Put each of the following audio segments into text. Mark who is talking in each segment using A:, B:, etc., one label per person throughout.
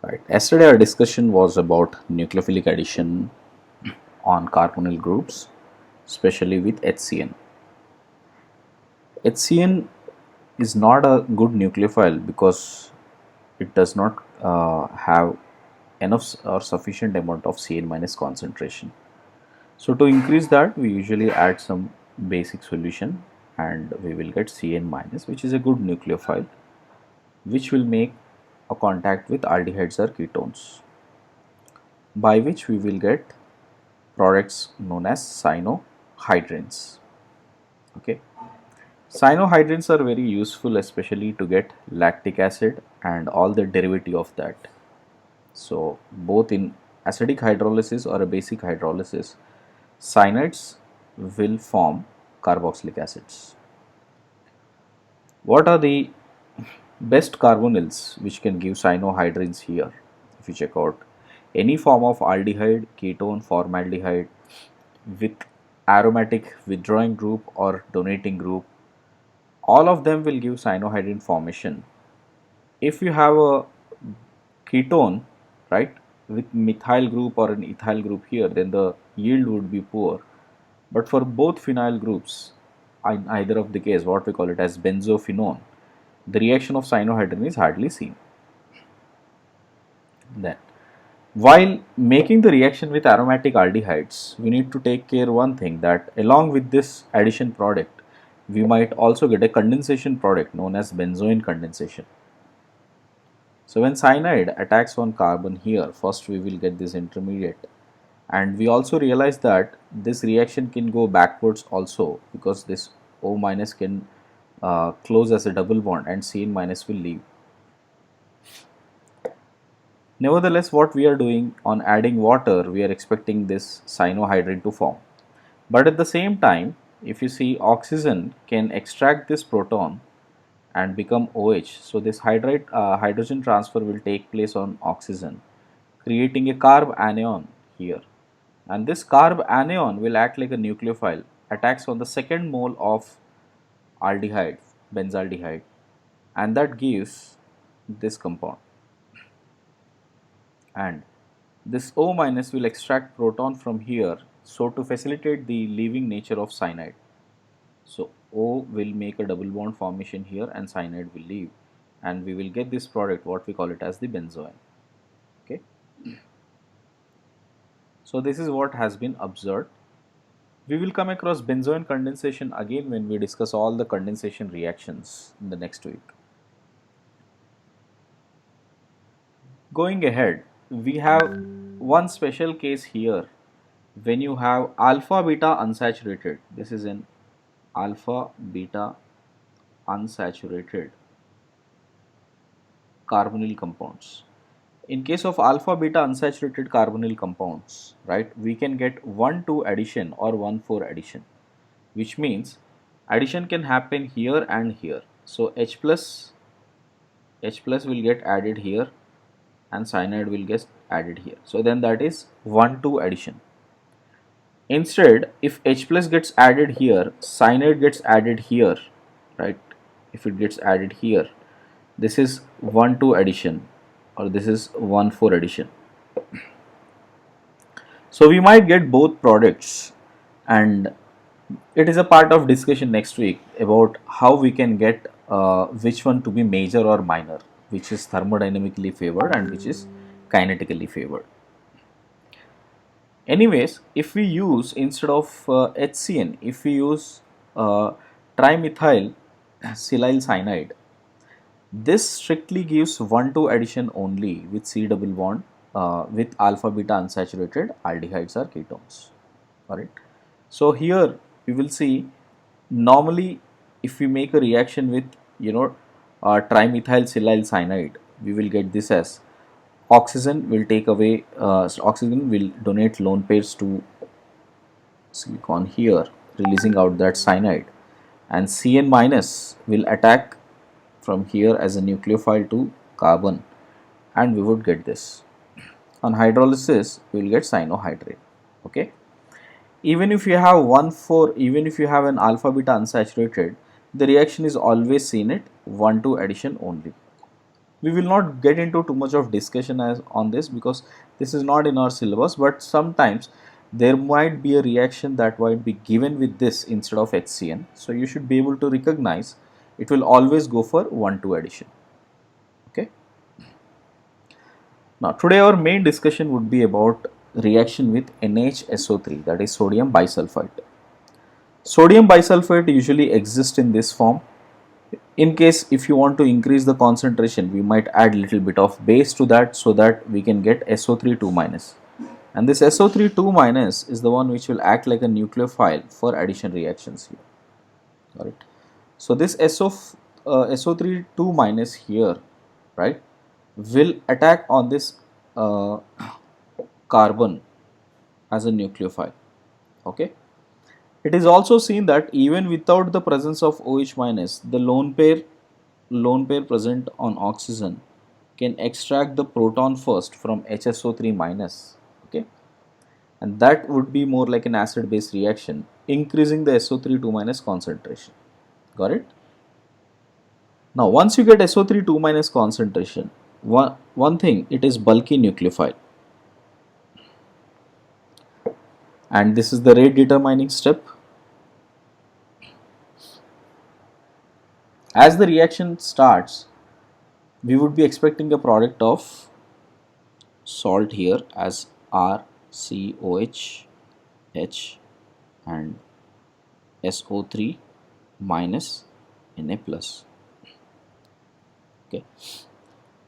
A: Right. Yesterday our discussion was about nucleophilic addition on carbonyl groups, especially with HCN. HCN is not a good nucleophile because it does not have enough or sufficient amount of CN minus concentration. So to increase that, we usually add some basic solution and we will get CN minus, which is a good nucleophile, which will make a contact with aldehydes or ketones, by which we will get products known as cyanohydrins. Okay, cyanohydrins are very useful, especially to get lactic acid and all the derivative of that. So both in acidic hydrolysis or a basic hydrolysis, cyanides will form carboxylic acids. What are the best carbonyls which can give cyanohydrins here? If you check out any form of aldehyde, ketone, formaldehyde with aromatic withdrawing group or donating group, all of them will give cyanohydrin formation. If you have a ketone, right, with methyl group or an ethyl group here, then the yield would be poor. But for both phenyl groups, in either of the case, what we call it as benzophenone, the reaction of cyanohydrin is hardly seen. Then, while making the reaction with aromatic aldehydes, we need to take care one thing, that along with this addition product, we might also get a condensation product known as benzoin condensation. So when cyanide attacks on carbon here, first we will get this intermediate, and we also realize that this reaction can go backwards also, because this O minus can close as a double bond and Cn minus will leave. Nevertheless, what we are doing on adding water, we are expecting this cyanohydrin to form. But at the same time, if you see, oxygen can extract this proton and become OH. So this hydrogen transfer will take place on oxygen, creating a carb anion here. And this carb anion will act like a nucleophile, attacks on the second mole of aldehyde, benzaldehyde, and that gives this compound. And this O minus will extract proton from here, so to facilitate the leaving nature of cyanide. So O will make a double bond formation here and cyanide will leave, and we will get this product, what we call it as the benzoin. Okay. So this is what has been observed. We will come across benzoin condensation again when we discuss all the condensation reactions in the next week. Going ahead, we have one special case here when you have alpha beta unsaturated. This is an alpha beta unsaturated carbonyl compounds. In case of alpha beta unsaturated carbonyl compounds, right, we can get 1,2 addition or 1,4 addition, which means addition can happen here and here. So H plus will get added here and cyanide will get added here. So then that is 1,2 addition. Instead, if H plus gets added here, cyanide gets added here, right? If it gets added here, this is 1,2 addition or this is 1,4 addition. So we might get both products, and it is a part of discussion next week about how we can get which one to be major or minor, which is thermodynamically favored and which is kinetically favored. Anyways, if we use, instead of HCN, if we use trimethyl silyl cyanide, this strictly gives 1,2 addition only with C double bond with alpha beta unsaturated aldehydes or ketones. Alright. So here we will see, normally if we make a reaction with trimethyl silyl cyanide, we will get this as oxygen will take away, oxygen will donate lone pairs to silicon here, releasing out that cyanide, and Cn minus will attack from here as a nucleophile to carbon, and we would get this. On hydrolysis, we will get cyanohydrin. Okay. Even if you have even if you have an alpha beta unsaturated, the reaction is always seen at 1,2 addition only. We will not get into too much of discussion as on this because this is not in our syllabus, but sometimes there might be a reaction that might be given with this instead of HCN. So you should be able to recognize it will always go for 1,2 addition. Okay. Now today our main discussion would be about reaction with NHSO3, that is sodium bisulfite. Sodium bisulfite usually exists in this form. In case if you want to increase the concentration, we might add little bit of base to that so that we can get SO3 2 minus. And this SO3 2 minus is the one which will act like a nucleophile for addition reactions here. Got it? So this SO3 2 minus here, right, will attack on this carbon as a nucleophile. Okay. It is also seen that even without the presence of OH minus, the lone pair present on oxygen can extract the proton first from HSO3 minus. Okay, and that would be more like an acid base reaction, increasing the SO3 2 minus concentration. Got it? Now once you get SO3 2 minus concentration, one thing, it is bulky nucleophile, and this is the rate determining step. As the reaction starts, we would be expecting a product of salt here as RCOH H and SO3 minus Na plus. Okay.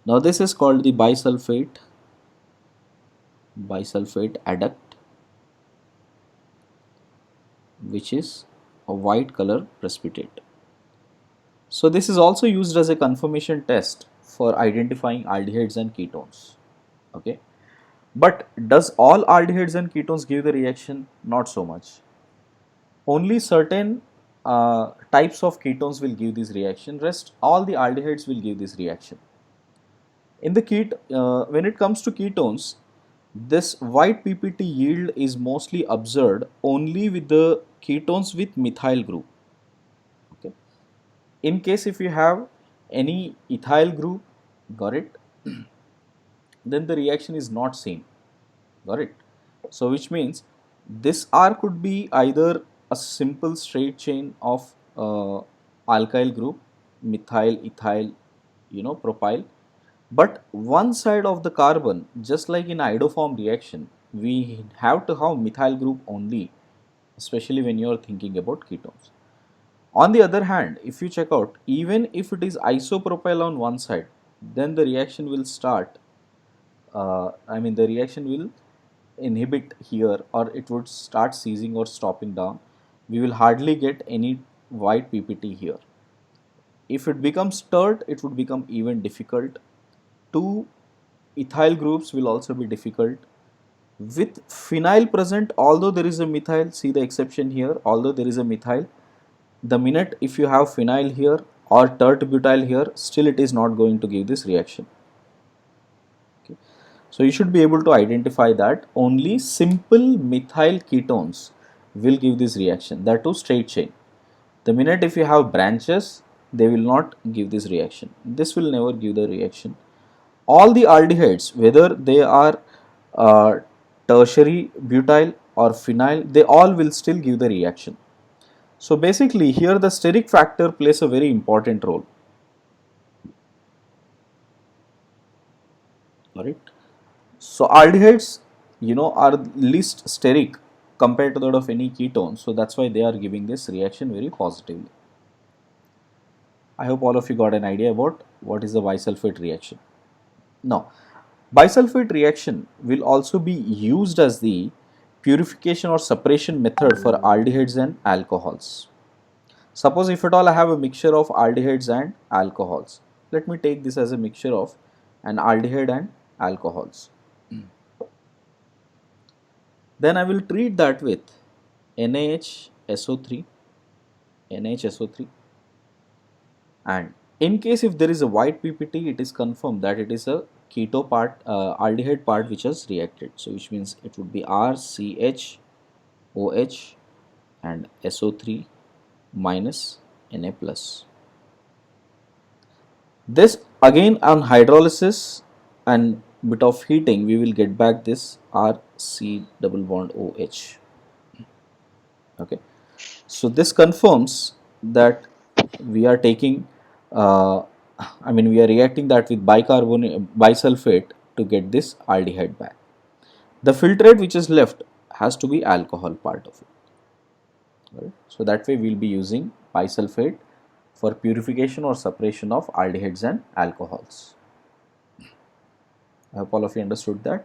A: Now this is called the bisulfate adduct, which is a white color precipitate. So this is also used as a confirmation test for identifying aldehydes and ketones. Okay, but does all aldehydes and ketones give the reaction? Not so much. Only certain types of ketones will give this reaction. Rest all the aldehydes will give this reaction. In the when it comes to ketones, this white PPT yield is mostly observed only with the ketones with methyl group. Okay. In case if you have any ethyl group, got it, then the reaction is not seen. Got it? So which means this R could be either a simple straight chain of alkyl group, methyl, ethyl, propyl, but one side of the carbon, just like in iodoform reaction, we have to have methyl group only, especially when you are thinking about ketones. On the other hand, if you check out, even if it is isopropyl on one side, then the reaction will start, the reaction will inhibit here, or it would start ceasing or stopping down. We will hardly get any white PPT here. If it becomes stirred, it would become even difficult. Two ethyl groups will also be difficult. With phenyl present, although there is a methyl, see the exception here, although there is a methyl, the minute if you have phenyl here or tert butyl here, still it is not going to give this reaction. Okay. So you should be able to identify that only simple methyl ketones will give this reaction, that too straight chain. The minute if you have branches, they will not give this reaction. This will never give the reaction. All the aldehydes, whether they are tertiary butyl or phenyl, they all will still give the reaction. So basically here the steric factor plays a very important role. Alright. So aldehydes, are least steric compared to that of any ketone. So that's why they are giving this reaction very positively. I hope all of you got an idea about what is the bisulfate reaction. Now, bisulfate reaction will also be used as the purification or separation method for aldehydes and alcohols. Suppose if at all I have a mixture of aldehydes and alcohols. Let me take this as a mixture of an aldehyde and alcohols. Then I will treat that with NaHSO3, and in case if there is a white PPT, it is confirmed that it is a keto part, aldehyde part which has reacted. So which means it would be RCH, OH and SO3 minus Na plus. This Again on hydrolysis and bit of heating, we will get back this RC double bond OH. Okay, so this confirms that we are taking, we are reacting that with bisulfate to get this aldehyde back. The filtrate which is left has to be alcohol part of it. Right? So that way we will be using bisulfate for purification or separation of aldehydes and alcohols. I hope all of you understood that.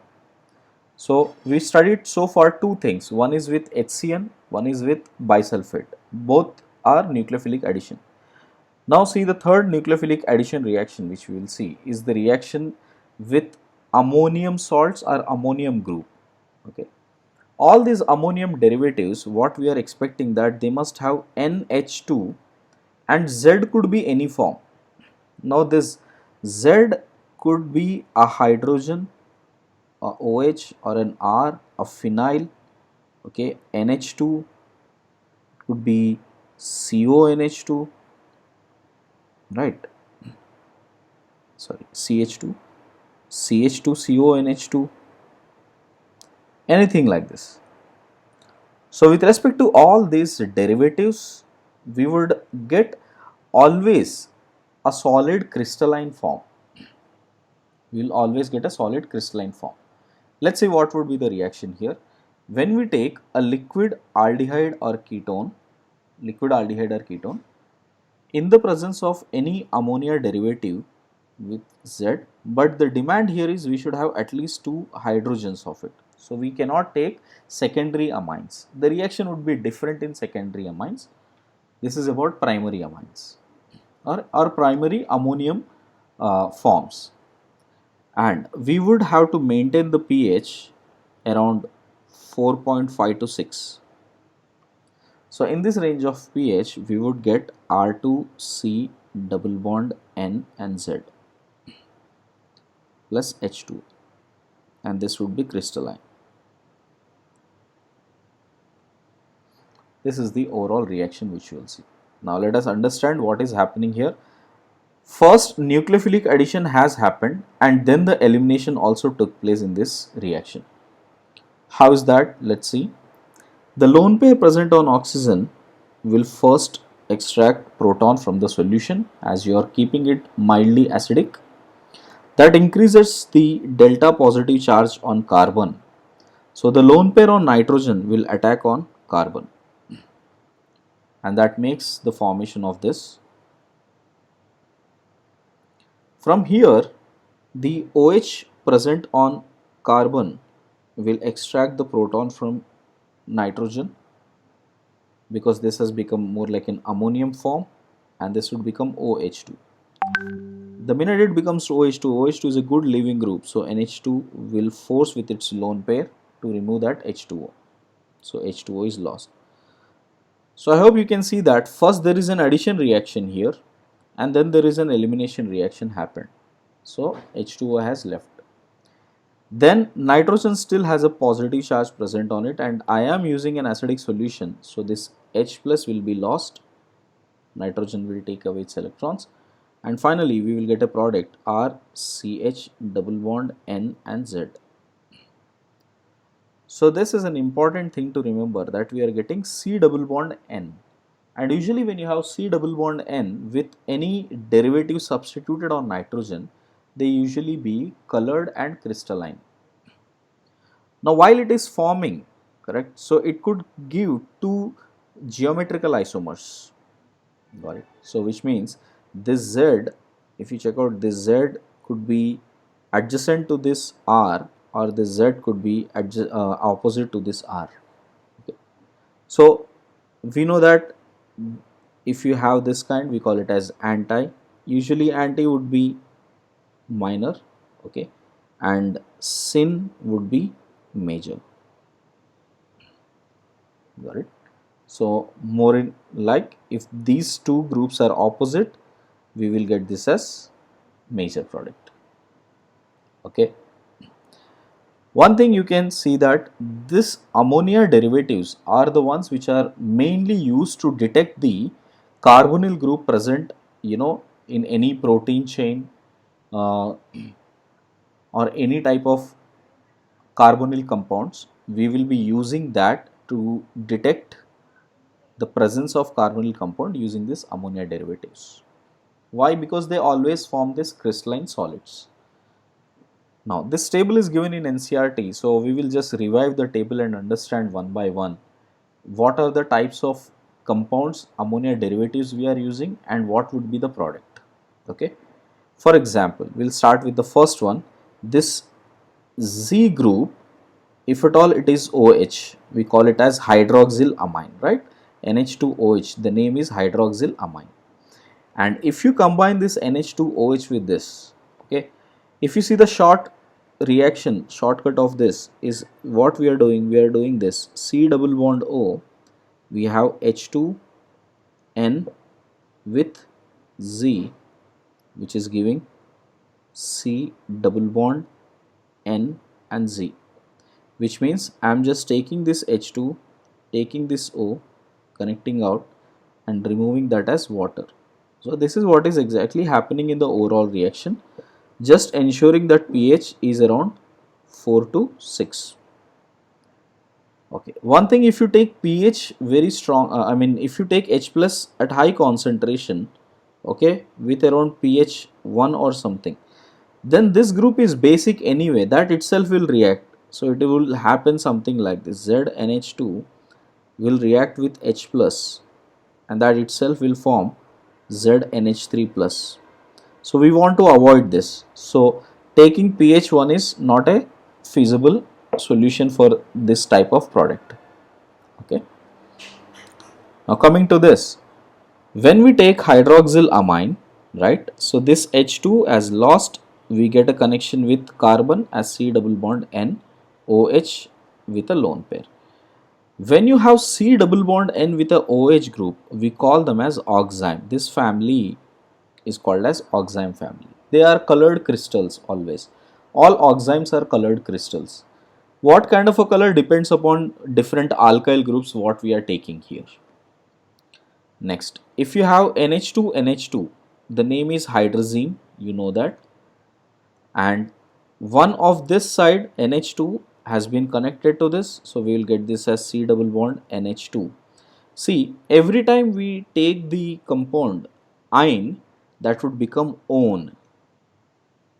A: So we studied so far two things. One is with HCN, one is with bisulfate. Both are nucleophilic addition. Now see the third nucleophilic addition reaction which we will see is the reaction with ammonium salts or ammonium group. Okay. All these ammonium derivatives, what we are expecting that they must have NH2 and Z could be any form. Now this Z could be a hydrogen, a OH or an R, a phenyl, okay, NH2 could be CONH2, right, sorry, CH2, CH2CONH2, anything like this. So with respect to all these derivatives, we would get always a solid crystalline form. We will always get a solid crystalline form. Let's see what would be the reaction here. When we take a liquid aldehyde or ketone, in the presence of any ammonia derivative with Z, but the demand here is we should have at least 2 hydrogens of it. So we cannot take secondary amines. The reaction would be different in secondary amines. This is about primary amines or primary ammonium forms. And we would have to maintain the pH around 4.5 to 6. So in this range of pH, we would get R2C double bond N and Z plus H2, and this would be crystalline. This is the overall reaction which you will see. Now let us understand what is happening here. First, nucleophilic addition has happened and then the elimination also took place in this reaction. How is that? Let's see. The lone pair present on oxygen will first extract proton from the solution as you are keeping it mildly acidic. That increases the delta positive charge on carbon. So the lone pair on nitrogen will attack on carbon, and that makes the formation of this. From here, the OH present on carbon will extract the proton from nitrogen, because this has become more like an ammonium form, and this would become OH2. The minute it becomes OH2, OH2 is a good leaving group, so NH2 will force with its lone pair to remove that H2O. So H2O is lost. So I hope you can see that first there is an addition reaction here and then there is an elimination reaction happened. So H2O has left. Then nitrogen still has a positive charge present on it, and I am using an acidic solution, so this H plus will be lost, nitrogen will take away its electrons, and finally we will get a product RCH double bond N and Z. So this is an important thing to remember, that we are getting C double bond N, and usually when you have C double bond N with any derivative substituted on nitrogen, they usually be colored and crystalline. Now while it is forming, correct, so it could give two geometrical isomers, got it. So which means this Z, if you check out, this Z could be adjacent to this R, or this Z could be opposite to this R. Okay. So we know that if you have this kind, we call it as anti. Usually anti would be minor, okay, and syn would be major, got it. So more in like, if these two groups are opposite, we will get this as major product, okay. One thing you can see that this ammonia derivatives are the ones which are mainly used to detect the carbonyl group present, in any protein chain, uh, or any type of carbonyl compounds, we will be using that to detect the presence of carbonyl compound using this ammonia derivatives. Why? Because they always form this crystalline solids. Now this table is given in NCERT, so we will just revive the table and understand one by one what are the types of compounds, ammonia derivatives we are using, and what would be the product. Okay. For example, we'll start with the first one. This Z group, if at all it is OH, we call it as hydroxyl amine, right? NH2OH, the name is hydroxyl amine. And if you combine this NH2OH with this, okay, if you see the shortcut of this is what we are doing. We are doing this C double bond O, we have H2N with Z, which is giving C double bond N and Z, which means I am just taking this H2, taking this O, connecting out and removing that as water. So this is what is exactly happening in the overall reaction, just ensuring that pH is around 4 to 6. Okay, one thing, if you take pH very strong, if you take H plus at high concentration, okay, with around pH 1 or something, then this group is basic anyway, that itself will react. So it will happen something like this: ZNH2 will react with H plus and that itself will form ZNH3 plus. So we want to avoid this. So taking pH 1 is not a feasible solution for this type of product. Okay. Now coming to this, when we take hydroxyl amine, right? So this H2 as lost, we get a connection with carbon as C double bond N, OH with a lone pair. When you have C double bond N with a OH group, we call them as oxime. This family is called as oxime family. They are colored crystals always. All oximes are colored crystals. What kind of a color depends upon different alkyl groups what we are taking here. Next, if you have NH2, NH2, the name is hydrazine, you know that, and one of this side NH2 has been connected to this, so we will get this as C double bond NH2. See, every time we take the compound ine, that would become one.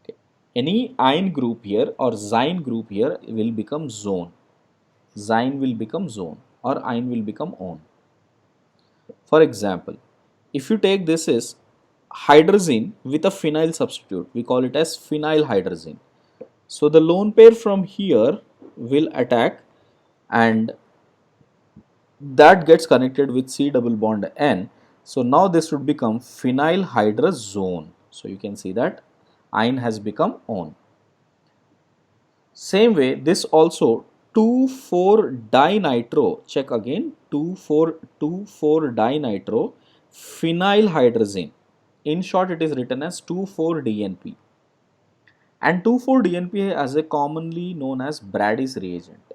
A: Okay. Any ine group here or zyne group here will become zone. Zyne will become zone or ine will become one. For example, if you take this is hydrazine with a phenyl substitute, we call it as phenyl hydrazine. So the lone pair from here will attack and that gets connected with C double bond N. So now this would become phenyl hydrazone. So you can see that ine has become on. Same way, this also 2,4-dinitro, check again, 2,4-dinitro phenyl hydrazine. In short, it is written as 2,4-DNP. And 2,4-DNP as a commonly known as Brady's reagent.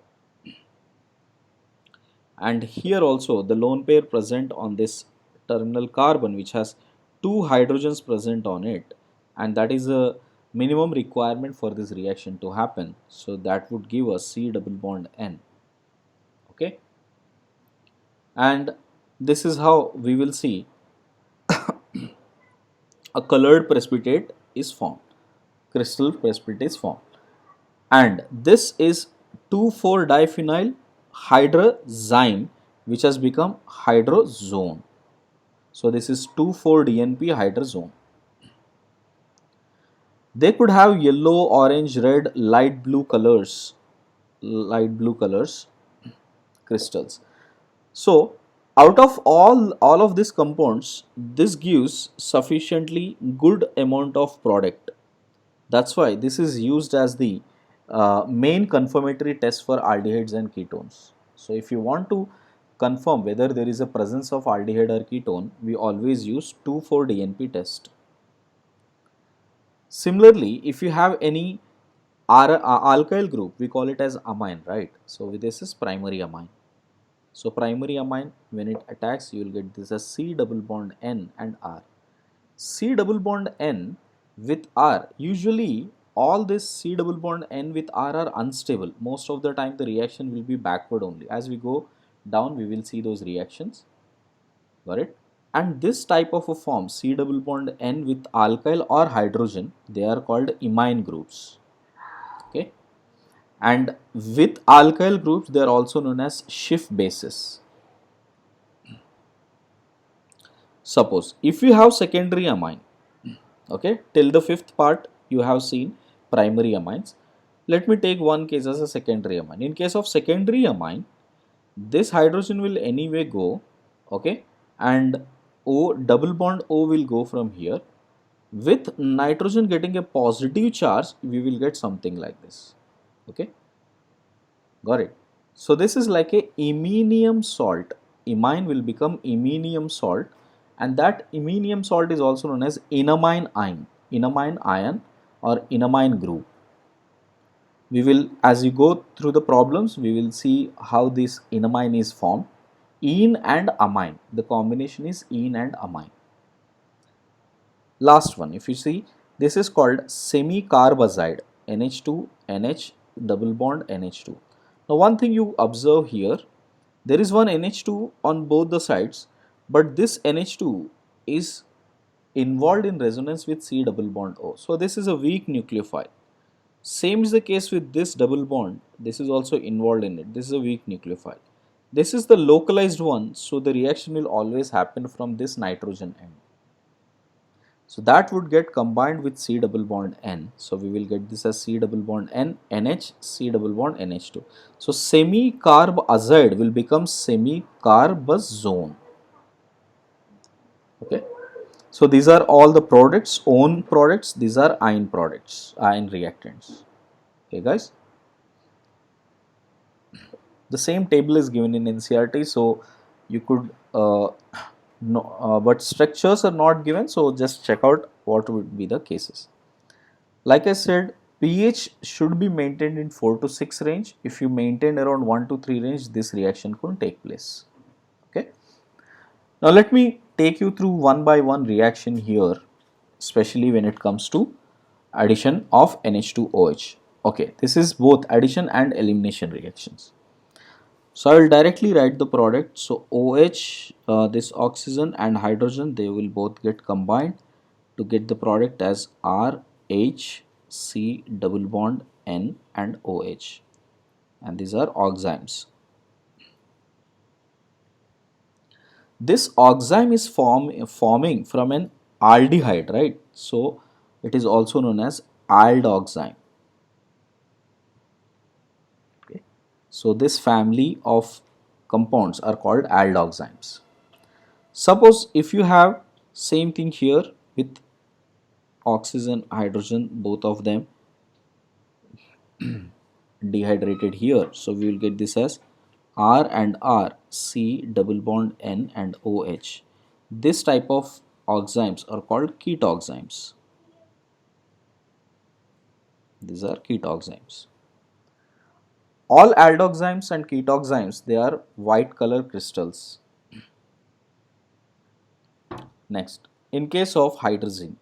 A: And here also the lone pair present on this terminal carbon, which has two hydrogens present on it, and that is a minimum requirement for this reaction to happen. So that would give us C double bond N. Okay, and this is how we will see a colored precipitate is formed, crystal precipitate is formed, and this is 2,4-diphenyl hydrazine, which has become hydrazone. So this is 2,4-DNP hydrazone. They could have yellow, orange, red, light blue colors crystals. So out of all of these compounds, this gives sufficiently good amount of product. That's why this is used as the main confirmatory test for aldehydes and ketones. So if you want to confirm whether there is a presence of aldehyde or ketone, we always use 2,4-DNP test. Similarly, if you have any alkyl group, we call it as amine, right? So this is primary amine. So primary amine, when it attacks, you will get this as C double bond N and R. C double bond N with R. Usually all this C double bond N with R are unstable. Most of the time the reaction will be backward only. As we go down we will see those reactions. Got it? And this type of a form C double bond N with alkyl or hydrogen, they are called imine groups. Okay? And with alkyl groups they are also known as Schiff bases. Suppose if you have secondary amine, okay, till the fifth part you have seen primary amines. Let me take one case as a secondary amine. In case of secondary amine, this hydrogen will anyway go, okay, and O double bond O will go from here. With nitrogen getting a positive charge, we will get something like this. Okay, got it. So this is like a iminium salt. Imine will become iminium salt, and that iminium salt is also known as enamine ion or enamine group. We will, as you go through the problems, we will see how this enamine is formed. En and amine, the combination is en and amine. Last one, if you see, this is called semi-carbazide, NH2, NH, double bond NH2. Now one thing you observe here, there is one NH2 on both the sides, but this NH2 is involved in resonance with C double bond O. So this is a weak nucleophile. Same is the case with this double bond. This is also involved in it. This is a weak nucleophile. This is the localized one, so the reaction will always happen from this nitrogen end. So that would get combined with C double bond N. So we will get this as C double bond N, NH, C double bond NH2. So semi-carbazide will become semi-carbazone. Okay. So these are all the products, own products. These are ion products, ion reactants. Okay, guys. The same table is given in NCERT, so you could no, but structures are not given, so just check out what would be the cases. Like I said, pH should be maintained in 4 to 6 range. If you maintain around 1 to 3 range, this reaction could take place. Okay. Now let me take you through one by one reaction here, especially when it comes to addition of NH2OH. Okay, this is both addition and elimination reactions. So I will directly write the product. So OH, this oxygen and hydrogen, they will both get combined to get the product as RH, C double bond N and OH, and these are oximes. This oxime is forming from an aldehyde, right? So it is also known as aldoxime. Okay. So this family of compounds are called aldoximes. Suppose if you have same thing here with oxygen, hydrogen, both of them dehydrated here. So we will get this as R and R, C double bond N and OH. This type of oximes are called ketoximes. These are ketoximes. All aldoximes and ketoximes, they are white color crystals. Next, in case of hydrazine,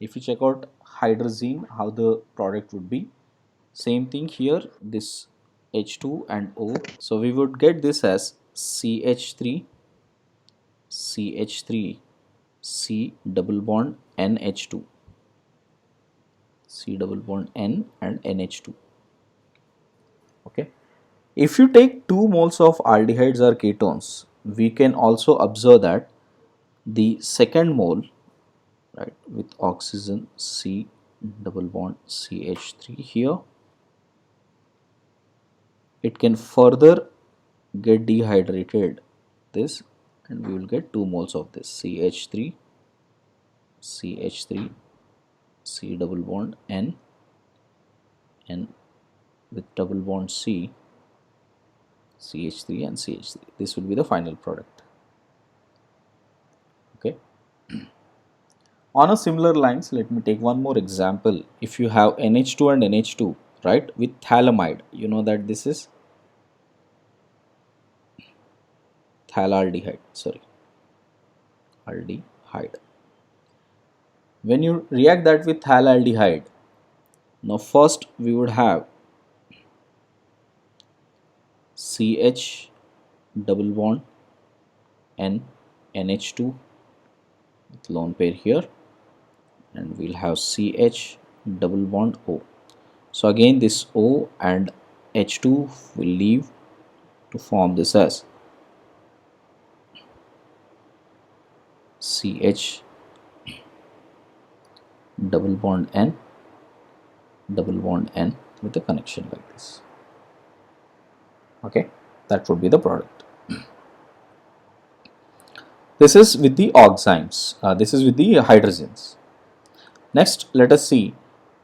A: if you check out hydrazine, how the product would be, same thing here, this H2 and O. So we would get this as CH3, CH3, C double bond NH2, C double bond N and NH2. Okay. If you take 2 moles of aldehydes or ketones, we can also observe that the second mole, right, with oxygen C double bond CH3 here, it can further get dehydrated this, and we will get 2 moles of this CH3, CH3, C double bond N, and with double bond C, CH3 and CH3. This will be the final product. Okay. On a similar lines, let me take one more example. If you have NH2 and NH2, right, with phthalimide, you know that this is phthalaldehyde, sorry, aldehyde. When you react that with thialdehyde, now first we would have CH double bond N NH2 with lone pair here, and we'll have CH double bond O. So again this O and H2 will leave to form this as CH double bond N with a connection like this. Okay, that would be the product. This is with the oximes, this is with the hydrogens. Next, let us see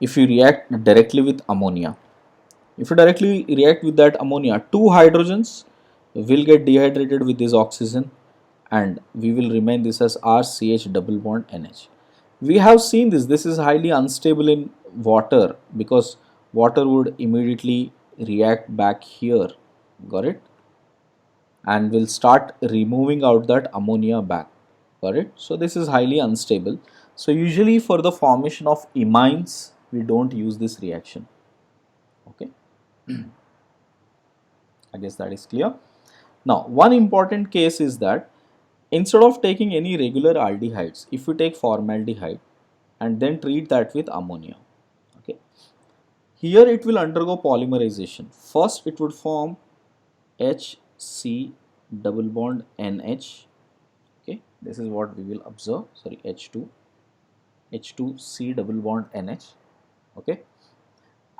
A: if you react directly with ammonia. If you directly react with that ammonia, two hydrogens will get dehydrated with this oxygen, and we will remain this as RCH double bond NH. We have seen this is highly unstable in water because water would immediately react back here, got it, and will start removing out that ammonia back, got it. So this is highly unstable. So usually for the formation of imines we don't use this reaction. Okay, I guess that is clear. Now one important case is that instead of taking any regular aldehydes, if you take formaldehyde and then treat that with ammonia, okay, here it will undergo polymerization. First it would form HC double bond NH. Okay, this is what we will observe. Sorry, H2C double bond NH. Okay,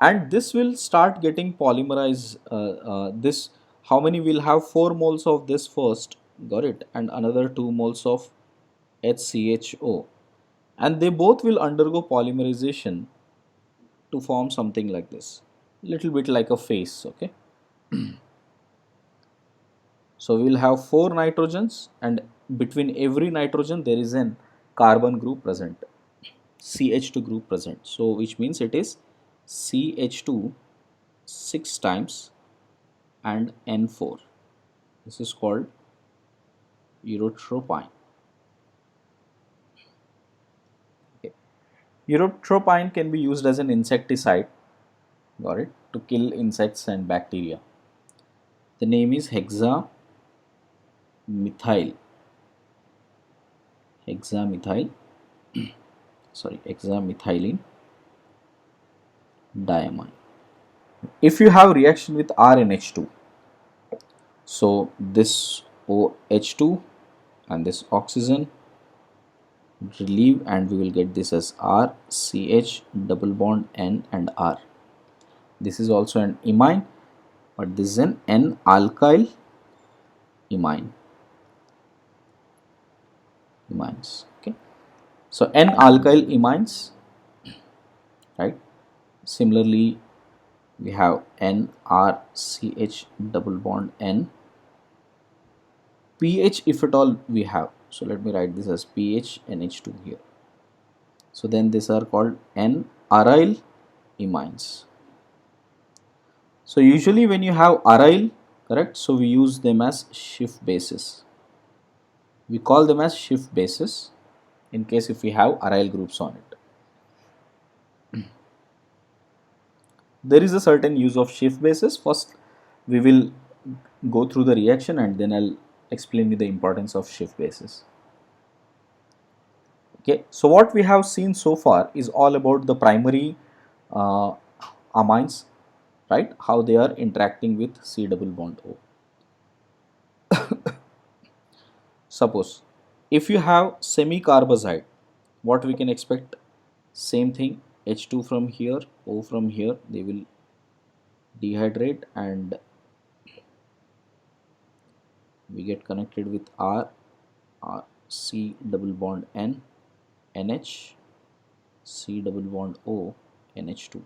A: and this will start getting polymerized. This, how many will have 4 moles of this first, got it, and another 2 moles of HCHO, and they both will undergo polymerization to form something like this, little bit like a face. Okay, so we will have 4 nitrogens, and between every nitrogen there is an carbon group present, CH2 group present. So which means it is CH2 6 times and N4. This is called erythropine. Okay. Erythropine can be used as an insecticide, got it, to kill insects and bacteria. The name is hexamethyl hexamethylene diamine. If you have reaction with RNH2, so this OH2 and this oxygen relieve, and we will get this as RCH double bond N and R. This is also an imine, but this is an N-alkyl imines. Okay, so N-alkyl imines, right? Similarly, we have NRCH double bond N. pH, if at all we have, so let me write this as pH NH2 here. So then these are called N-aryl imines. So usually when you have aryl, correct, so we use them as Schiff bases. We call them as Schiff bases in case if we have aryl groups on it. There is a certain use of Schiff bases. First we will go through the reaction and then I'll explain you the importance of Schiff bases. Okay, so what we have seen so far is all about the primary amines, right, how they are interacting with C double bond O. Suppose if you have semi-carbazide, what we can expect? Same thing, H2 from here, O from here, they will dehydrate and we get connected with R, C double bond N, NH, C double bond O, NH2,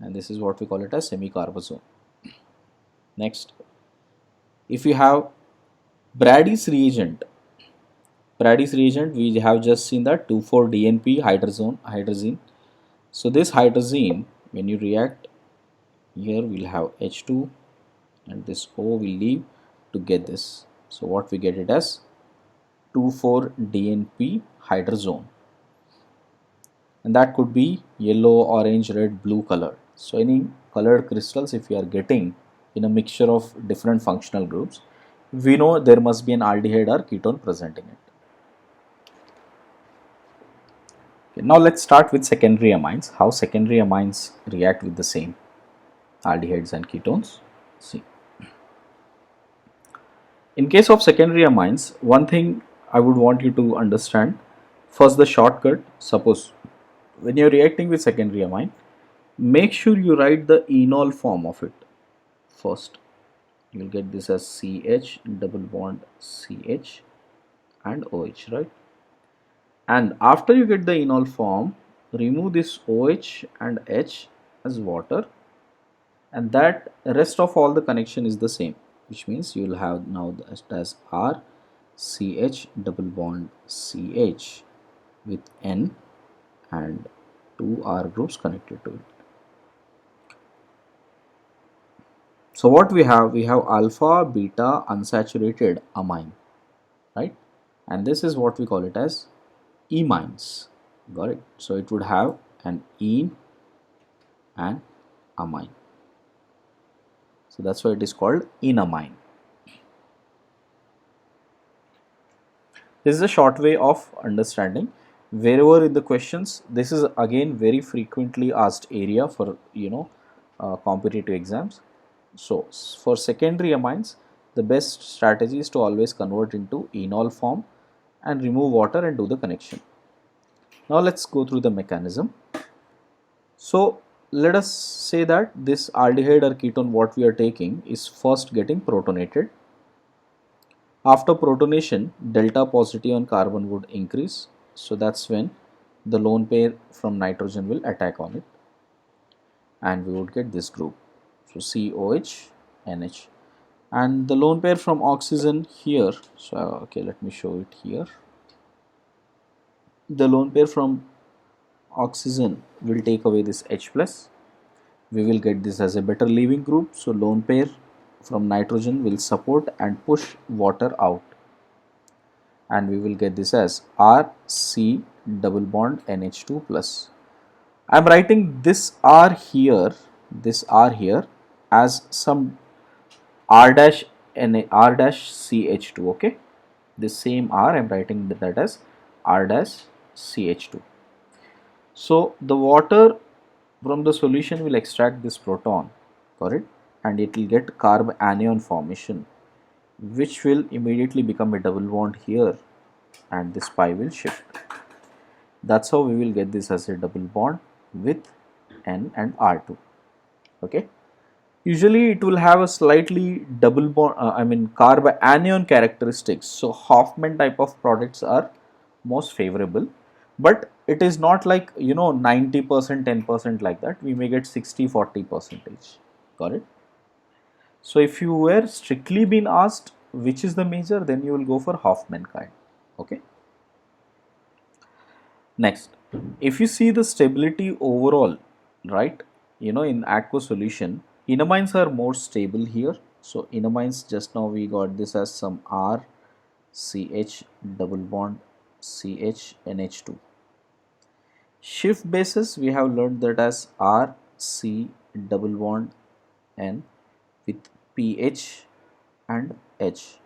A: and this is what we call it as semi-carbazone. Next, if you have Brady's reagent, we have just seen that 2,4-DNP hydrazine. So this hydrazine, when you react here, we'll have H2 and this O will leave to get this. So what we get it as 2,4-DNP hydrazone. and that could be yellow, orange, red, blue color. So any colored crystals if you are getting in a mixture of different functional groups, we know there must be an aldehyde or ketone present in it. Okay, now let's start with secondary amines, how secondary amines react with the same aldehydes and ketones. See, in case of secondary amines, one thing I would want you to understand, first the shortcut. Suppose when you're reacting with secondary amine, make sure you write the enol form of it first. You'll get this as CH double bond CH and OH, right? And after you get the enol form, remove this OH and H as water, and that rest of all the connection is the same, which means you will have now as R CH double bond CH with N and two R groups connected to it. So what we have alpha beta unsaturated amine, right? And this is what we call it as imines. Got it? So it would have an ene and amine. So that's why it is called enamine. This is a short way of understanding. Wherever in the questions, this is again very frequently asked area for competitive exams. So for secondary amines, the best strategy is to always convert into enol form and remove water and do the connection. Now let's go through the mechanism. So let us say that this aldehyde or ketone what we are taking is first getting protonated. After protonation, delta positive on carbon would increase. So that's when the lone pair from nitrogen will attack on it, and we would get this group. So COH, NH, and the lone pair from oxygen here. So okay, let me show it here. The lone pair from oxygen will take away this H plus. We will get this as a better leaving group. So lone pair from nitrogen will support and push water out, and we will get this as RC double bond NH2 plus. I am writing this R here as some R dash R dash CH2. Okay, this same R I am writing that as R dash CH2. So the water from the solution will extract this proton, correct, and it will get carb anion formation, which will immediately become a double bond here, and this pi will shift. That's how we will get this as a double bond with N and R2. Okay. Usually it will have a slightly double bond, carb anion characteristics. So Hoffman type of products are most favorable, but it is not like 90% 10% like that. We may get 60-40 percentage. Got it? So if you were strictly been asked which is the major, then you will go for Hoffman kind. Okay. Next, if you see the stability overall, right, in aqueous solution, enamines are more stable here. So enamines, just now we got this as some R CH double bond CH NH2. Shift bases, we have learned that as R C double bond N with pH and H,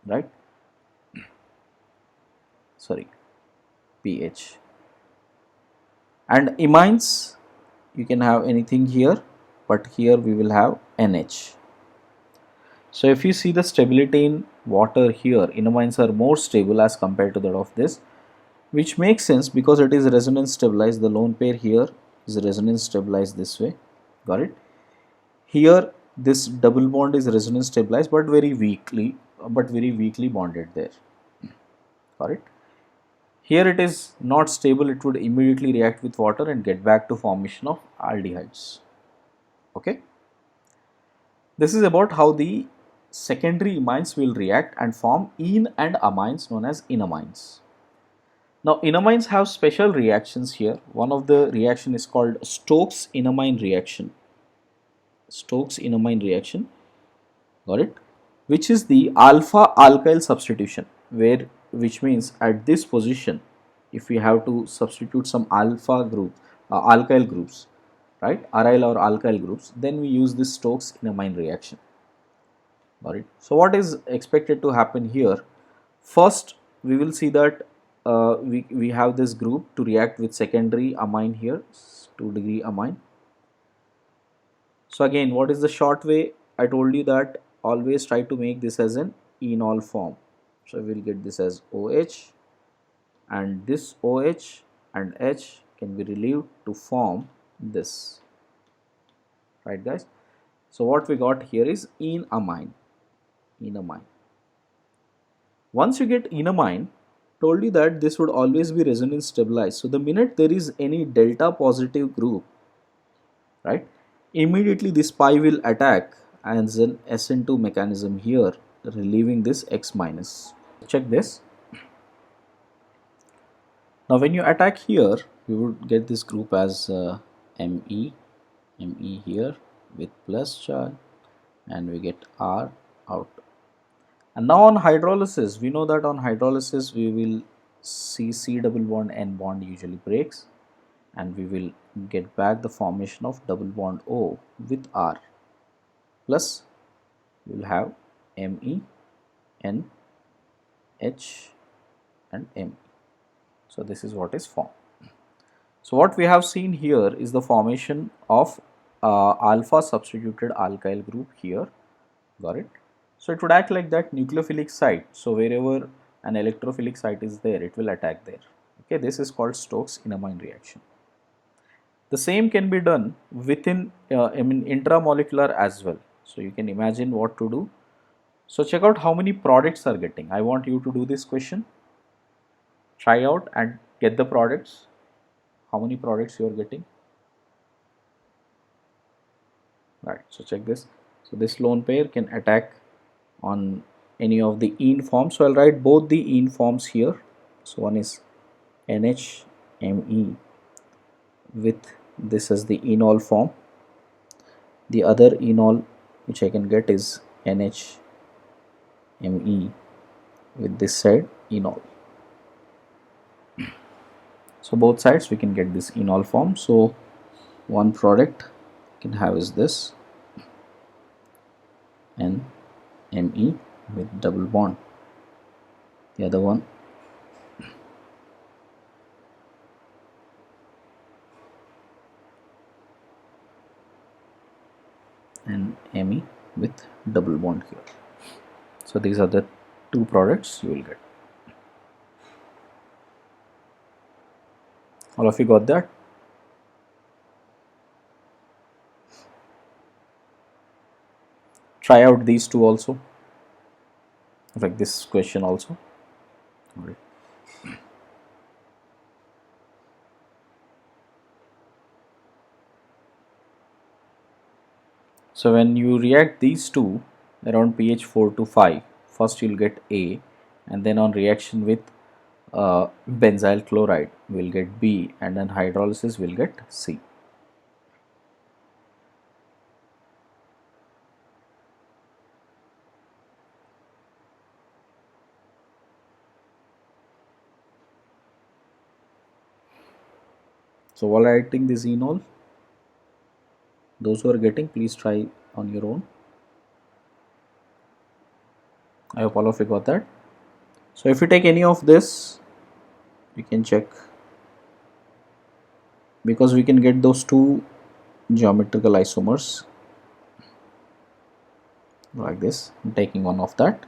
A: right? Sorry, pH. And imines, you can have anything here, but here we will have NH. So if you see the stability in water here, enamines are more stable as compared to that of this, which makes sense because it is resonance stabilized. The lone pair here is resonance stabilized this way. Got it? Here this double bond is resonance stabilized but very weakly bonded there. Got it? Here it is not stable, it would immediately react with water and get back to formation of aldehydes. Okay. This is about how the secondary imines will react and form ene and amines known as enamines. Now enamines have special reactions here. One of the reaction is called Stokes enamine reaction. Stokes enamine reaction, got it? Which is the alpha alkyl substitution, which means at this position if we have to substitute some alpha group, alkyl groups, right, aryl or alkyl groups, then we use this Stokes-Enamine reaction. Got it? So what is expected to happen here? First, we will see that we have this group to react with secondary amine here, 2-degree amine. So again, what is the short way? I told you that always try to make this as an enol form. So we will get this as OH, and this OH and H can be relieved to form this, right guys? So what we got here is enamine. Once you get enamine, told you that this would always be resonance stabilized. So the minute there is any delta positive group, right, immediately this pi will attack as an SN2 mechanism here, relieving this X minus. Check this. Now when you attack here, you would get this group as Me here with plus charge, and we get R out. And now on hydrolysis, we know that on hydrolysis we will see C double bond N bond usually breaks, and we will get back the formation of double bond O with R, plus we will have Me, N, H and M. So this is what is formed. So what we have seen here is the formation of alpha substituted alkyl group here. Got it? So it would act like that nucleophilic site. So wherever an electrophilic site is there, it will attack there. Okay, this is called Stokes-Enamine reaction. The same can be done within intramolecular as well. So you can imagine what to do. So check out how many products are getting. I want you to do this question. Try out and get the products. How many products you are getting? Right. So check this. So this lone pair can attack on any of the ene forms. So I'll write both the ene forms here. So one is NHMe with this as the enol form. The other enol which I can get is NHMe with this side enol. So both sides we can get this enol form. So one product can have is this NMe with double bond. The other one and Me with double bond here. So these are the two products you will get. All of you got that? Try out these two also, like this question also. All right. So when you react these two around pH 4 to 5, first you'll get A, and then on reaction with benzyl chloride we'll get B, and then hydrolysis we'll get C. So while writing this enol, those who are getting, please try on your own. I hope all of you got that. So if you take any of this, you can check, because we can get those two geometrical isomers like this. I'm taking one of that,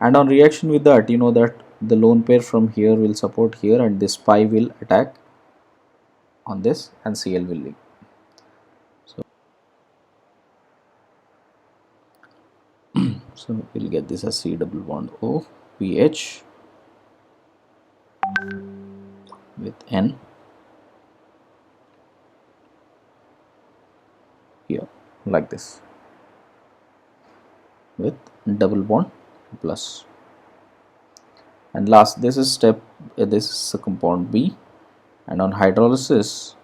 A: and on reaction with that, you know that the lone pair from here will support here, and this pi will attack on this, and Cl will leave. So we'll get this as C double bond O pH with N here like this with double bond plus. And last, this is step, this is the compound B, and on hydrolysis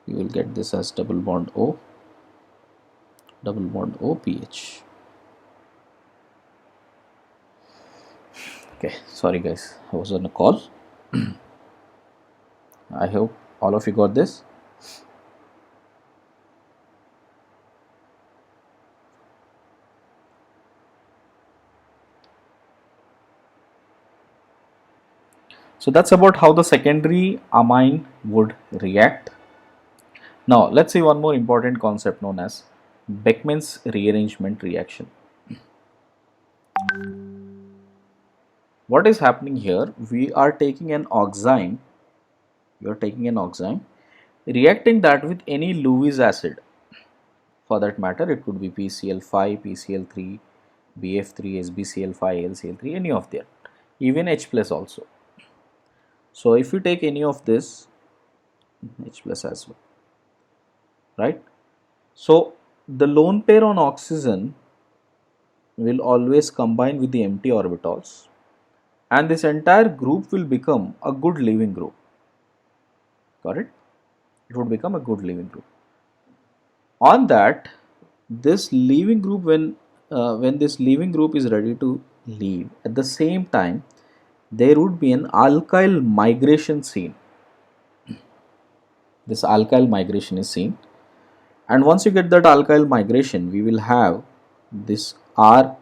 A: you will get this as double bond O pH. Okay, sorry guys, I was on a call. I hope all of you got this. So that's about how the secondary amine would react. Now let's see one more important concept known as Beckmann's rearrangement reaction. What is happening here? We are taking an oxime. We are taking an oxime, reacting that with any Lewis acid. For that matter, it could be PCl5, PCl3, BF3, SbCl5, LCl3, any of them, even H plus also. So if you take any of this, H plus as well, right? So the lone pair on oxygen will always combine with the empty orbitals, and this entire group will become a good leaving group. Got it? It would become a good leaving group. On that, this leaving group, when this leaving group is ready to leave, at the same time there would be an alkyl migration seen. This alkyl migration is seen, and once you get that alkyl migration, we will have this R.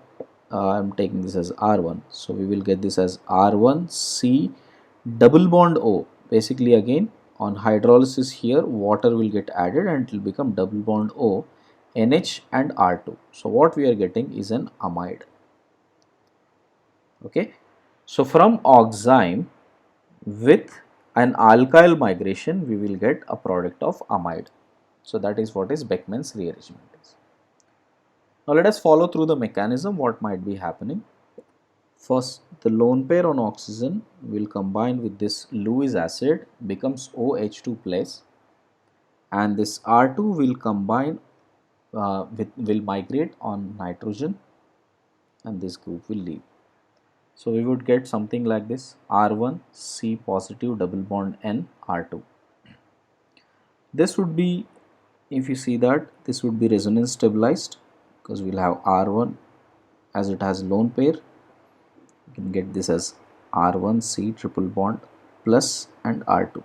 A: I'm taking this as R1, so we will get this as R1C double bond O. Basically, again on hydrolysis here, water will get added and it will become double bond O, NH and R2. So what we are getting is an amide. Okay, so from oxime with an alkyl migration, we will get a product of amide. So that is what is Beckmann's rearrangement is. Now let us follow through the mechanism what might be happening. First, the lone pair on oxygen will combine with this Lewis acid, becomes OH2 plus, and this R2 will combine will migrate on nitrogen, and this group will leave. So we would get something like this: R1 C positive double bond N R2. This would be, if you see that, this would be resonance stabilized because we'll have R1 as it has lone pair. You can get this as R1 C triple bond plus and R2.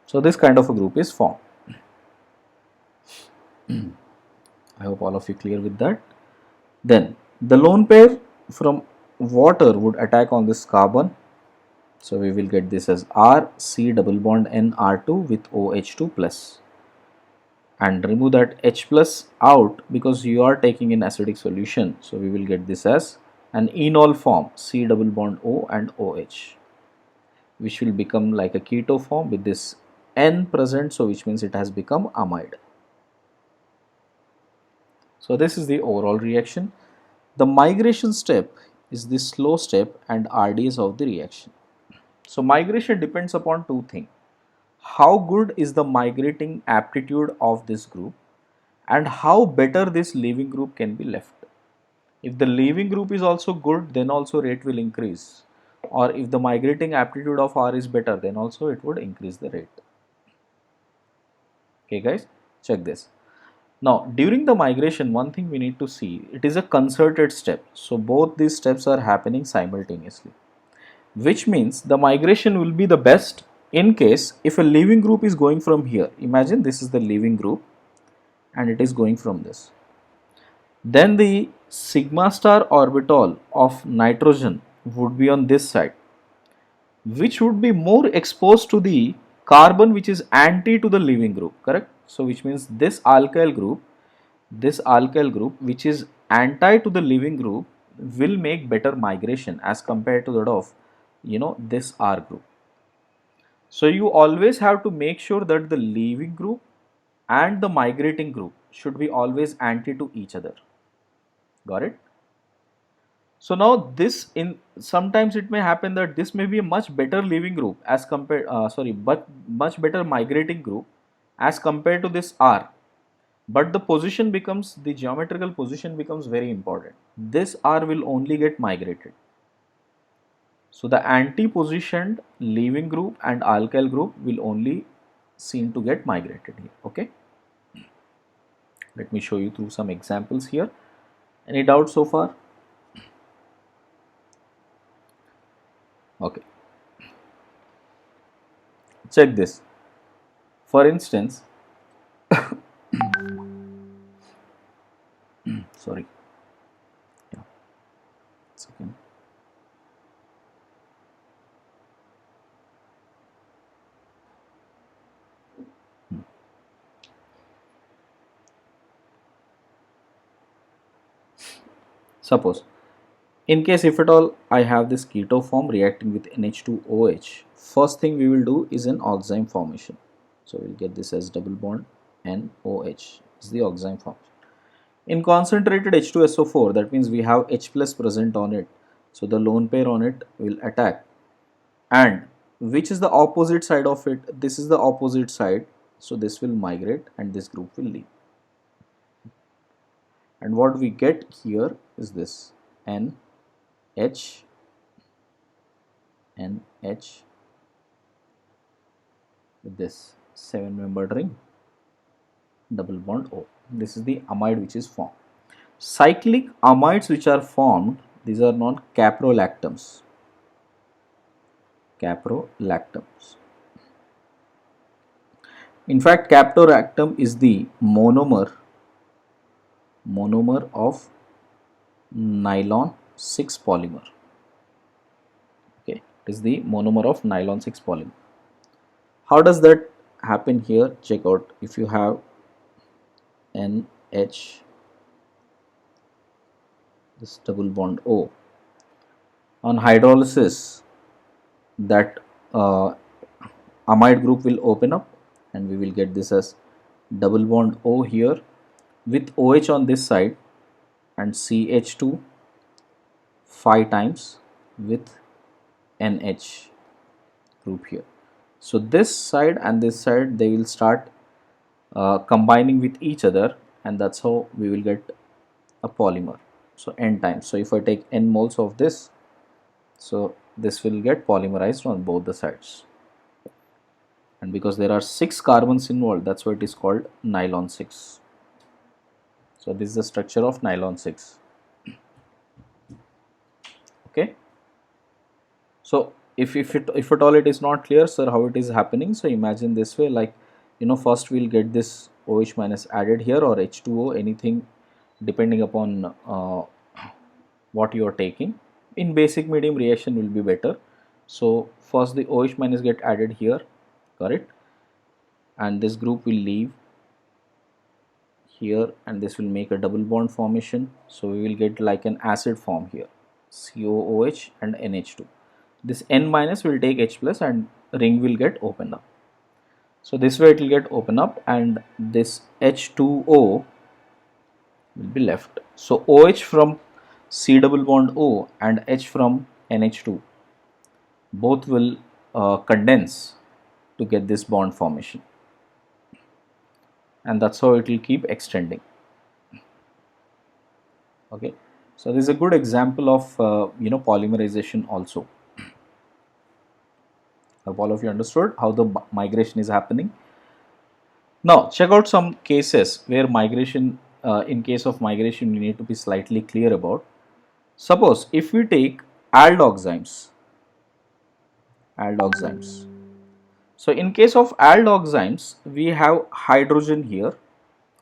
A: So this kind of a group is formed. I hope all of you clear with that. Then the lone pair from water would attack on this carbon. So we will get this as R C double bond N R2 with OH2 plus, and remove that H plus out because you are taking an acidic solution. So we will get this as an enol form, C double bond O and OH, which will become like a keto form with this N present, so which means it has become amide. So this is the overall reaction. The migration step is the slow step and RDS of the reaction. So migration depends upon two things: how good is the migrating aptitude of this group and how better this leaving group can be left. If the leaving group is also good, then also rate will increase, or if the migrating aptitude of R is better, then also it would increase the rate. Okay guys, check this. Now during the migration, one thing we need to see, it is a concerted step. So both these steps are happening simultaneously, which means the migration will be the best in case if a leaving group is going from here. Imagine this is the leaving group and it is going from this. Then the sigma star orbital of nitrogen would be on this side, which would be more exposed to the carbon which is anti to the leaving group, correct? So which means this alkyl group which is anti to the leaving group will make better migration as compared to that of this R group. So you always have to make sure that the leaving group and the migrating group should be always anti to each other. Got it? So now this, in sometimes it may happen that this may be a much better leaving group as compared but much better migrating group as compared to this R. But the geometrical position becomes very important. This R will only get migrated. So the anti-positioned leaving group and alkyl group will only seen to get migrated here. Okay. Let me show you through some examples here. Any doubts so far? Okay, check this. For instance, sorry, yeah, second. Suppose, in case if at all I have this keto form reacting with NH2OH, first thing we will do is an oxime formation. So we'll get this as double bond NOH is the oxime formation. In concentrated H2SO4, that means we have H plus present on it. So the lone pair on it will attack. And which is the opposite side of it? This is the opposite side. So this will migrate and this group will leave. And what we get here is this NH, NH with this 7-membered ring, double bond O. This is the amide which is formed. Cyclic amides which are formed, these are known caprolactams. Caprolactams. In fact, caprolactam is the monomer of nylon 6 polymer. Okay, it is the monomer of nylon 6 polymer. How does that happen here? Check out. If you have NH, this double bond O, on hydrolysis, that amide group will open up and we will get this as double bond O here with OH on this side and CH2 5 times with NH group here. So this side and this side, they will start combining with each other, and that's how we will get a polymer. So N times. So if I take N moles of this, so this will get polymerized on both the sides. And because there are 6 carbons involved, that's why it is called nylon 6. So this is the structure of nylon 6. Okay. So if at all it is not clear, sir, how it is happening, so imagine this way, like, you know, first we'll get this OH minus added here or H2O, anything depending upon what you are taking. In basic medium, reaction will be better. So first the OH minus get added here, correct, and this group will leave here and this will make a double bond formation. So we will get like an acid form here, COOH and NH2. This N minus will take H plus and ring will get opened up. So this way it will get open up and this H2O will be left. So OH from C double bond O and H from NH2 both will condense to get this bond formation, and that's how it will keep extending. Okay, so this is a good example of polymerization also. Hope all of you understood how the migration is happening. Now check out some cases where migration, in case of migration, we need to be slightly clear about. Suppose if we take aldoxymes. So in case of aldoxymes, we have hydrogen here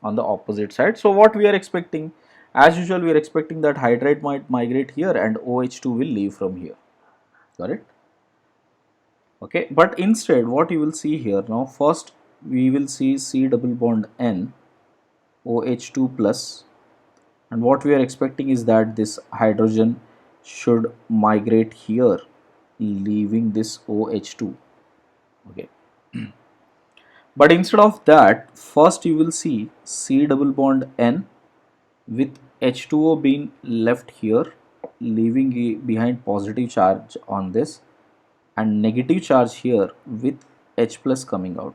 A: on the opposite side. So what we are expecting? As usual, we are expecting that hydride might migrate here and OH2 will leave from here. Correct? Okay, but instead what you will see here now, first we will see C double bond N OH2 plus, and what we are expecting is that this hydrogen should migrate here, leaving this OH2. Okay. But instead of that, first you will see C double bond N with H2O being left here, leaving behind positive charge on this and negative charge here with H plus coming out.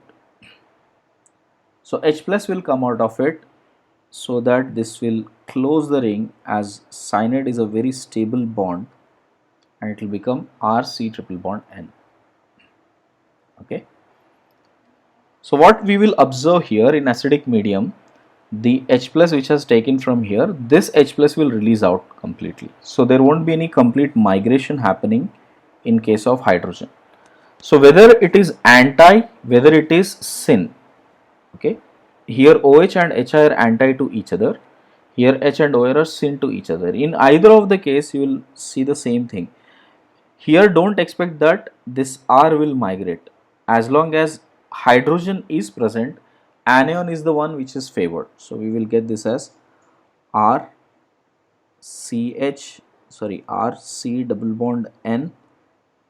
A: So H plus will come out of it, so that this will close the ring, as cyanide is a very stable bond, and it will become RC triple bond N. Okay. So what we will observe here in acidic medium, the H plus which has taken from here, this H plus will release out completely. So there won't be any complete migration happening in case of hydrogen. So whether it is anti, whether it is syn, okay, here OH and HI are anti to each other, here H and OR are syn to each other. In either of the case, you will see the same thing. Here don't expect that this R will migrate. As long as hydrogen is present, anion is the one which is favored. So we will get this as R CH, sorry, R C double bond N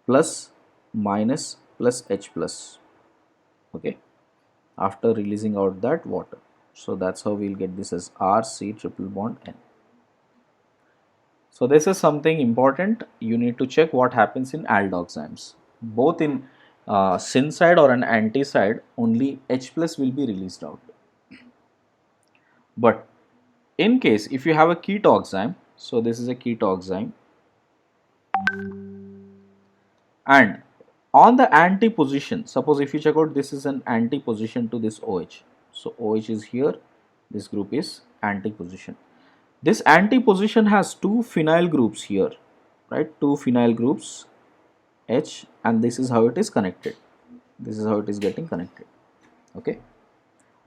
A: plus minus plus H plus, okay, after releasing out that water. So that's how we'll get this as R C triple bond N. So this is something important. You need to check what happens in aldoximes. Both in syn side or an anti side, only H plus will be released out. But in case if you have a ketoxime, so this is a ketoxime, and on the anti position, suppose if you check out, this is an anti position to this OH. So OH is here, this group is anti position. This anti position has two phenyl groups here, right? Two phenyl groups H, and this is how it is connected. This is how it is getting connected. Okay.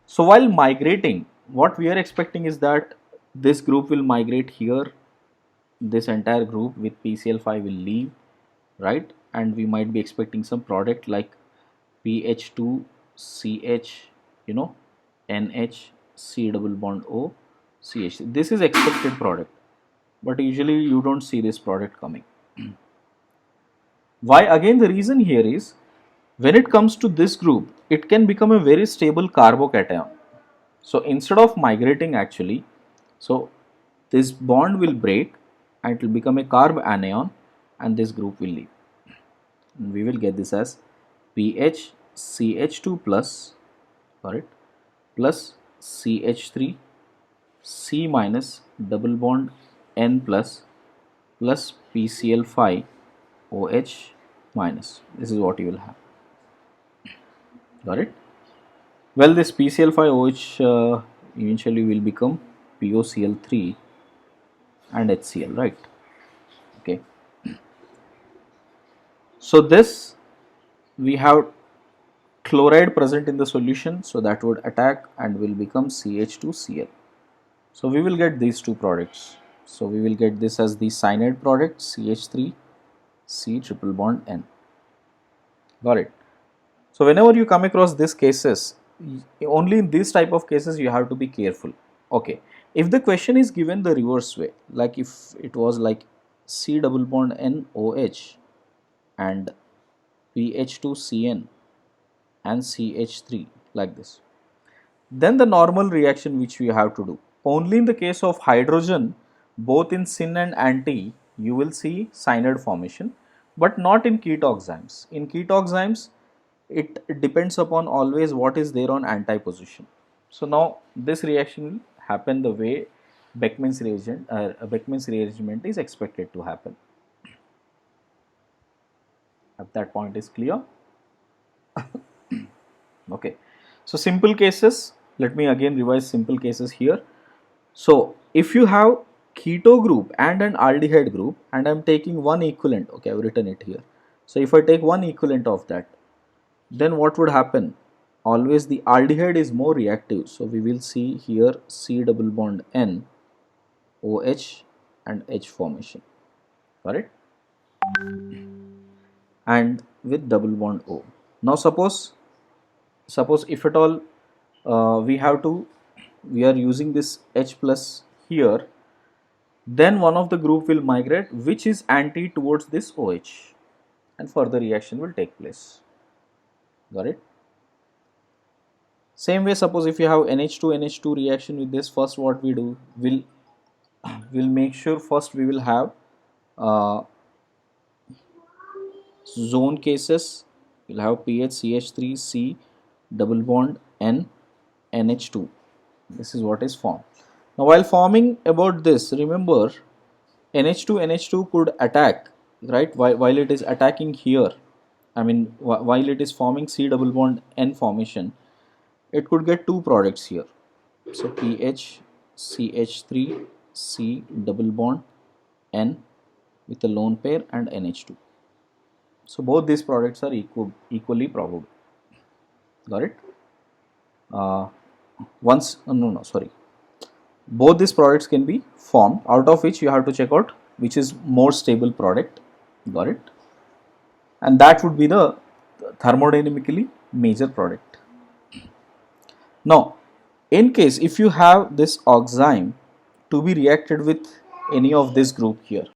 A: So while migrating, what we are expecting is that this group will migrate here. This entire group with PCl5 will leave, right? And we might be expecting some product like PH2CH, you know, NH, C double bond O, CH. This is expected product, but usually you don't see this product coming. Why? Again, the reason here is when it comes to this group, it can become a very stable carbocation. So instead of migrating actually, so this bond will break and it will become a carb anion and this group will leave. And we will get this as PH CH2 plus, correct, plus CH3 C minus double bond N plus plus PCl5 OH minus. This is what you will have. Got it? Well, this PCl5OH eventually will become POCl3 and HCl, right? Okay. So this we have chloride present in the solution, so that would attack and will become CH2Cl. So we will get these two products. So we will get this as the cyanide product CH3 C triple bond N. Got it? So whenever you come across these cases, only in this type of cases you have to be careful. Okay, if the question is given the reverse way, like if it was like C double bond N OH and PH2CN and CH3 like this, then the normal reaction which we have to do, only in the case of hydrogen, both in syn and anti, you will see cyanide formation, but not in ketoxymes. In ketoxymes, it depends upon always what is there on anti position. So now this reaction will happen the way Beckmann's rearrangement is expected to happen. If that point is clear. Okay, so simple cases, let me again revise simple cases here. So if you have keto group and an aldehyde group, and I'm taking one equivalent, okay, I've written it here. So if I take one equivalent of that, then what would happen? Always the aldehyde is more reactive. So we will see here C double bond N, OH and H formation, correct? And with double bond O. Now suppose if at all we are using this H plus here, then one of the group will migrate which is anti towards this OH and further reaction will take place. Got it? Same way, suppose if you have NH2 reaction with this, first what we do, we'll make sure first we will have zone cases. We'll have PH CH3 C double bond N NH2. This is what is formed. Now while forming about this, remember NH2 could attack, right, while it is attacking here, I mean while it is forming C double bond N formation, it could get two products here. So PH CH3 C double bond N with a lone pair and NH2. So both these products are equally probable. Got it? uh, no, sorry, both these products can be formed, out of which you have to check out which is more stable product. Got it? And that would be the thermodynamically major product. Now, in case if you have this oxime to be reacted with any of this group here,